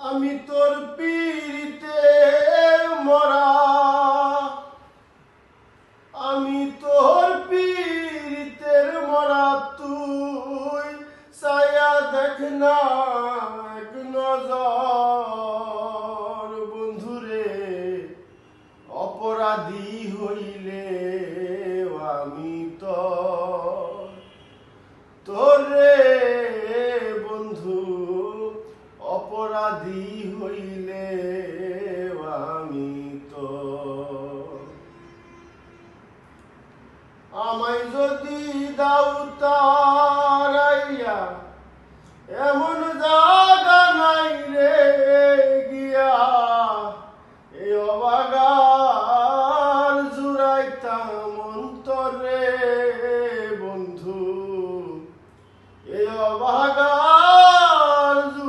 আমি তোর পীড়িতে মরা, আমি তোর পীড়িতের মরা, তুই ছায়া দেখ না এক নজর। বন্ধুরে অপরাধী হইলে আমি তোরে বন্ধু, অপরাধী হইলে আমি আমায় যদি দাও তা